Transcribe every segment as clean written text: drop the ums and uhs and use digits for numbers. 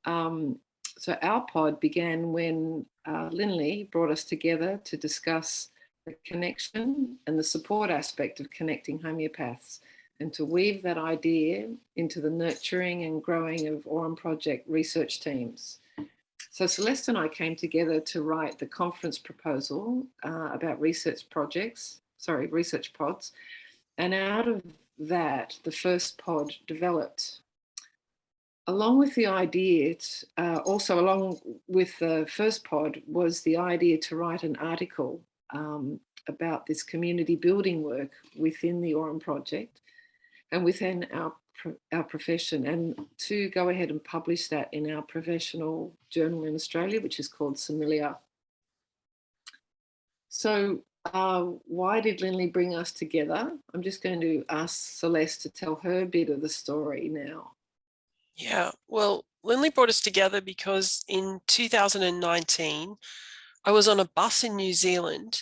So our pod began when Linley brought us together to discuss the connection and the support aspect of connecting homeopaths, and to weave that idea into the nurturing and growing of Aurum Project research teams. So Celeste and I came together to write the conference proposal about research pods. And out of that, the first pod developed. Along with the idea, also along with the first pod, was the idea to write an article about this community building work within the Aurum Project and within our profession, and to go ahead and publish that in our professional journal in Australia, which is called Similia. So why did Linley bring us together? I'm just going to ask Celeste to tell her bit of the story now. Yeah, well, Linley brought us together because in 2019, I was on a bus in New Zealand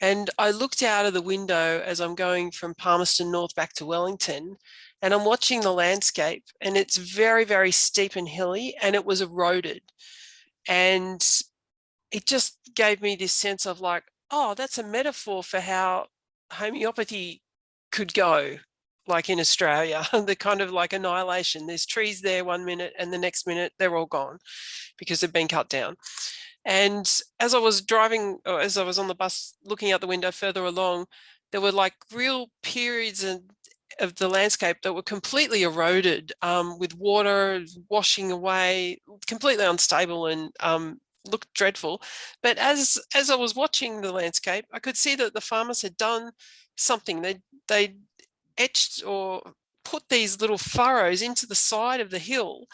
and I looked out of the window as I'm going from Palmerston North back to Wellington, and I'm watching the landscape, and it's very, very steep and hilly, and it was eroded. And it just gave me this sense of like, oh, that's a metaphor for how homeopathy could go, like in Australia, the kind of like annihilation. There's trees there 1 minute and the next minute they're all gone because they've been cut down. And as I was driving, or as I was on the bus looking out the window further along, there were like real periods of the landscape that were completely eroded, with water washing away, completely unstable, and looked dreadful. But as I was watching the landscape, I could see that the farmers had done something. They etched or put these little furrows into the side of the hill,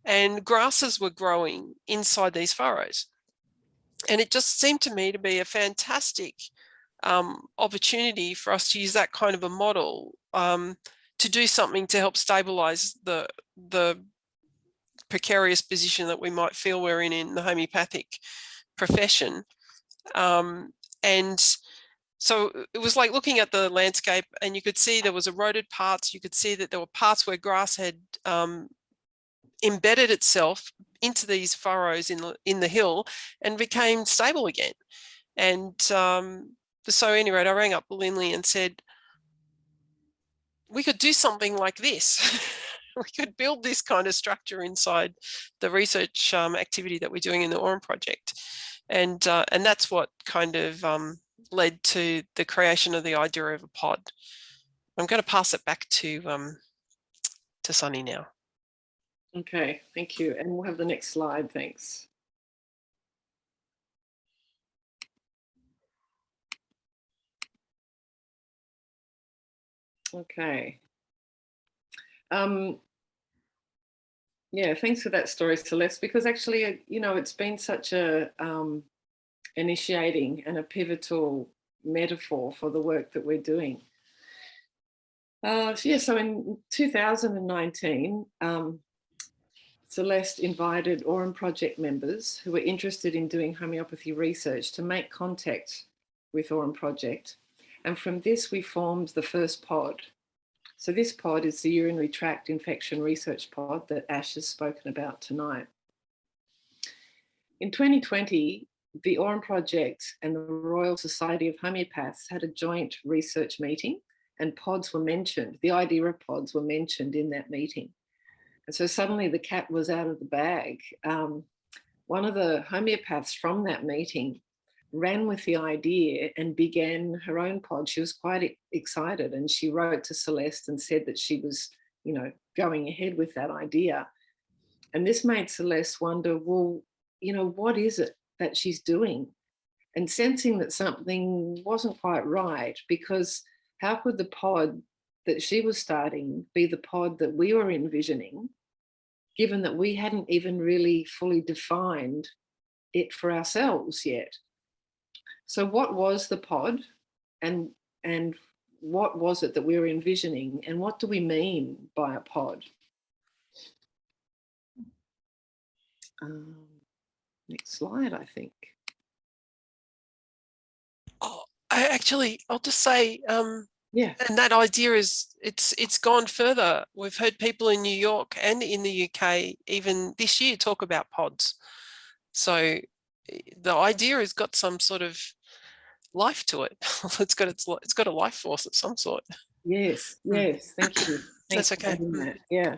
and grasses were growing inside these furrows. And it just seemed to me to be a fantastic opportunity for us to use that kind of a model to do something to help stabilize the precarious position that we might feel we're in the homeopathic profession. And so it was like looking at the landscape, and you could see there was eroded parts. You could see that there were parts where grass had embedded itself into these furrows in the hill and became stable again. And so anyway, I rang up Linley and said, we could do something like this. We could build this kind of structure inside the research activity that we're doing in the Aurum Project. And that's what kind of led to the creation of the idea of a pod. I'm going to pass it back to Sunny now. Okay, thank you. And we'll have the next slide, thanks. Okay. Yeah, thanks for that story, Celeste, because actually, you know, it's been such a initiating and a pivotal metaphor for the work that we're doing. So in 2019, Celeste invited Aurum Project members who were interested in doing homeopathy research to make contact with Aurum Project. And from this, we formed the first pod. So this pod is the urinary tract infection research pod that Ash has spoken about tonight. In 2020, the Aurum Project and the Royal Society of Homeopaths had a joint research meeting, and pods were mentioned. The idea of pods were mentioned in that meeting. And so suddenly the cat was out of the bag. One of the homeopaths from that meeting ran with the idea and began her own pod. She was quite excited, and she wrote to Celeste and said that she was, you know, going ahead with that idea. And this made Celeste wonder, well, you know, what is it that she's doing? And sensing that something wasn't quite right, because how could the pod that she was starting be the pod that we were envisioning, given that we hadn't even really fully defined it for ourselves yet? So what was the pod, and what was it that we were envisioning, and what do we mean by a pod? Next slide, I think. Oh, I'll just say, Yeah. And that idea is it's gone further. We've heard people in New York and in the UK even this year talk about pods. So the idea has got some sort of life to it. It's got a life force of some sort. Yes. Yes. Thank you. Thanks That's for okay. adding that. Yeah.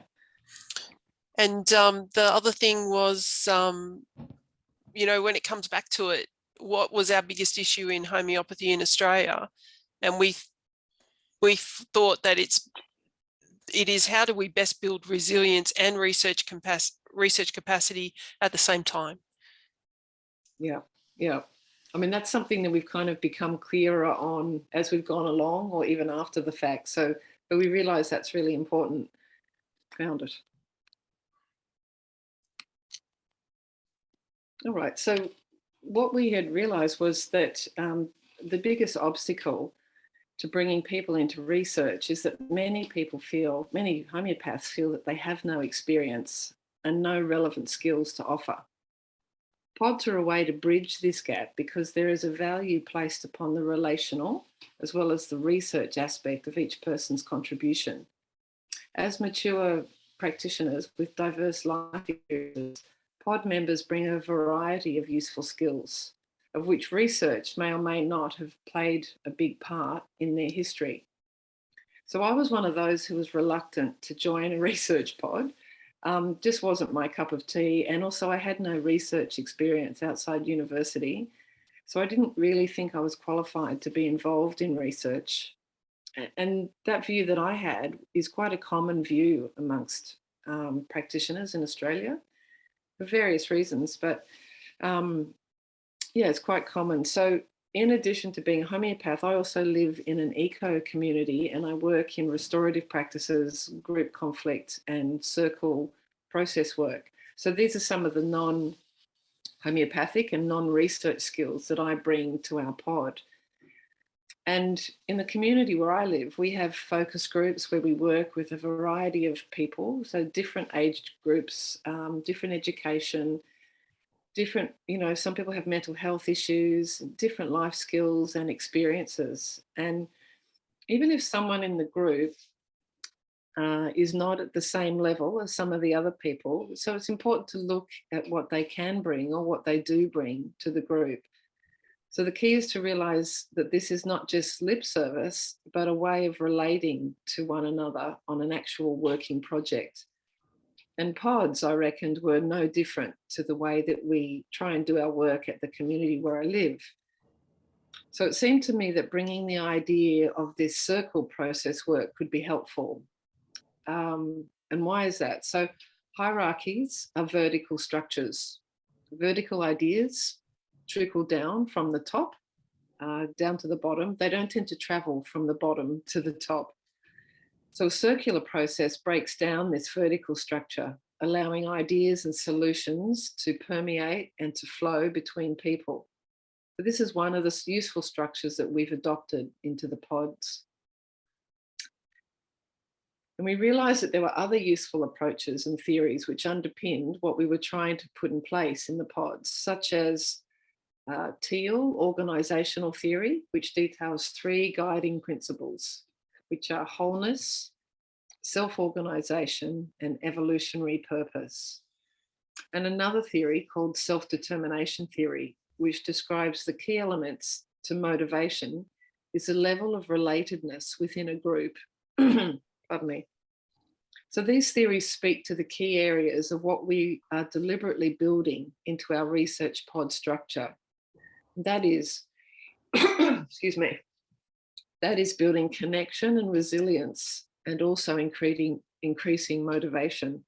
And the other thing was, when it comes back to it, what was our biggest issue in homeopathy in Australia? And we thought that it is how do we best build resilience and research capacity at the same time? Yeah. Yeah. I mean, that's something that we've kind of become clearer on as we've gone along or even after the fact. So, but we realize that's really important. Found it. All right. So, what we had realized was that the biggest obstacle to bringing people into research is that many homeopaths feel that they have no experience and no relevant skills to offer. Pods are a way to bridge this gap because there is a value placed upon the relational as well as the research aspect of each person's contribution. As mature practitioners with diverse life experiences, pod members bring a variety of useful skills, of which research may or may not have played a big part in their history. So I was one of those who was reluctant to join a research pod. Just wasn't my cup of tea. And also, I had no research experience outside university. So I didn't really think I was qualified to be involved in research. And that view that I had is quite a common view amongst practitioners in Australia for various reasons. But um, yeah, it's quite common. So, in addition to being a homeopath, I also live in an eco community and I work in restorative practices, group conflict, and circle process work. So, these are some of the non homeopathic and non research skills that I bring to our pod. And in the community where I live, we have focus groups where we work with a variety of people, so different age groups, different education, different, some people have mental health issues, different life skills and experiences. And even if someone in the group is not at the same level as some of the other people, so it's important to look at what they can bring or what they do bring to the group. So the key is to realize that this is not just lip service, but a way of relating to one another on an actual working project. And pods, I reckoned, were no different to the way that we try and do our work at the community where I live. So it seemed to me that bringing the idea of this circle process work could be helpful. And why is that? So hierarchies are vertical structures. Vertical ideas trickle down from the top down to the bottom. They don't tend to travel from the bottom to the top. So a circular process breaks down this vertical structure, allowing ideas and solutions to permeate and to flow between people. So this is one of the useful structures that we've adopted into the pods. And we realized that there were other useful approaches and theories which underpinned what we were trying to put in place in the pods, such as Teal organizational theory, which details three guiding principles, which are wholeness, self-organization, and evolutionary purpose. And another theory called self-determination theory, which describes the key elements to motivation is a level of relatedness within a group. Pardon me. So these theories speak to the key areas of what we are deliberately building into our research pod structure. That is, excuse me, that is building connection and resilience and also increasing motivation,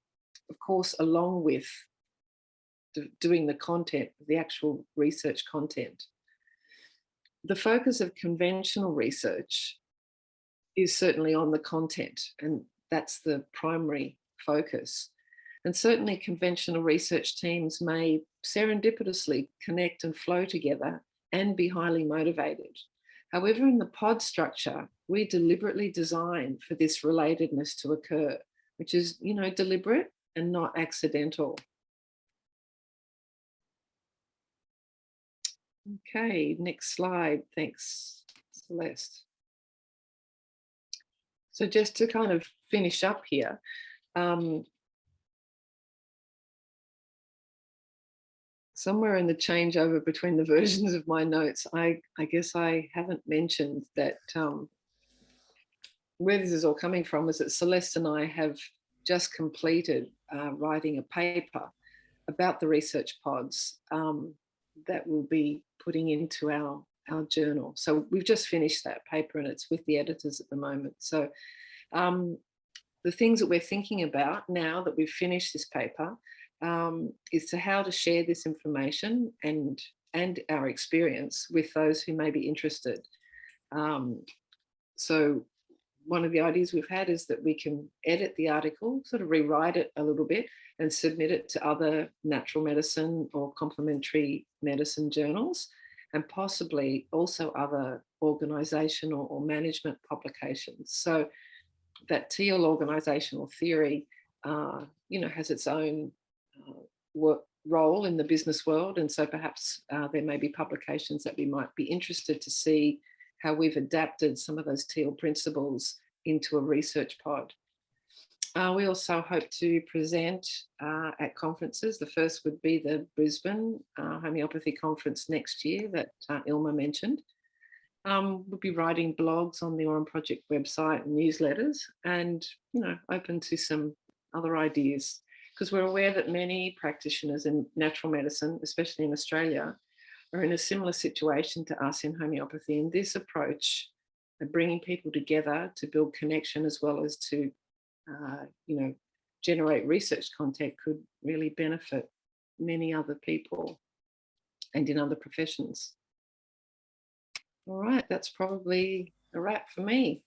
of course, along with doing the content, the actual research content. The focus of conventional research is certainly on the content, and that's the primary focus. And certainly, conventional research teams may serendipitously connect and flow together and be highly motivated. However, in the pod structure, we deliberately design for this relatedness to occur, which is, deliberate and not accidental. Okay, next slide. Thanks, Celeste. So just to kind of finish up here, somewhere in the changeover between the versions of my notes, I guess I haven't mentioned that where this is all coming from is that Celeste and I have just completed writing a paper about the research pods that we'll be putting into our journal. So we've just finished that paper and it's with the editors at the moment. So the things that we're thinking about now that we've finished this paper is to how to share this information and our experience with those who may be interested. So one of the ideas we've had is that we can edit the article, sort of rewrite it a little bit and submit it to other natural medicine or complementary medicine journals, and possibly also other organizational or management publications. So that Teal organizational theory, has its own role in the business world. And so perhaps there may be publications that we might be interested to see how we've adapted some of those Teal principles into a research pod. We also hope to present at conferences. The first would be the Brisbane Homeopathy Conference next year that Ilma mentioned. We'll be writing blogs on the Aurum Project website and newsletters, and open to some other ideas, because we're aware that many practitioners in natural medicine, especially in Australia, are in a similar situation to us in homeopathy. And this approach of bringing people together to build connection as well as to, generate research content could really benefit many other people and in other professions. All right, that's probably a wrap for me.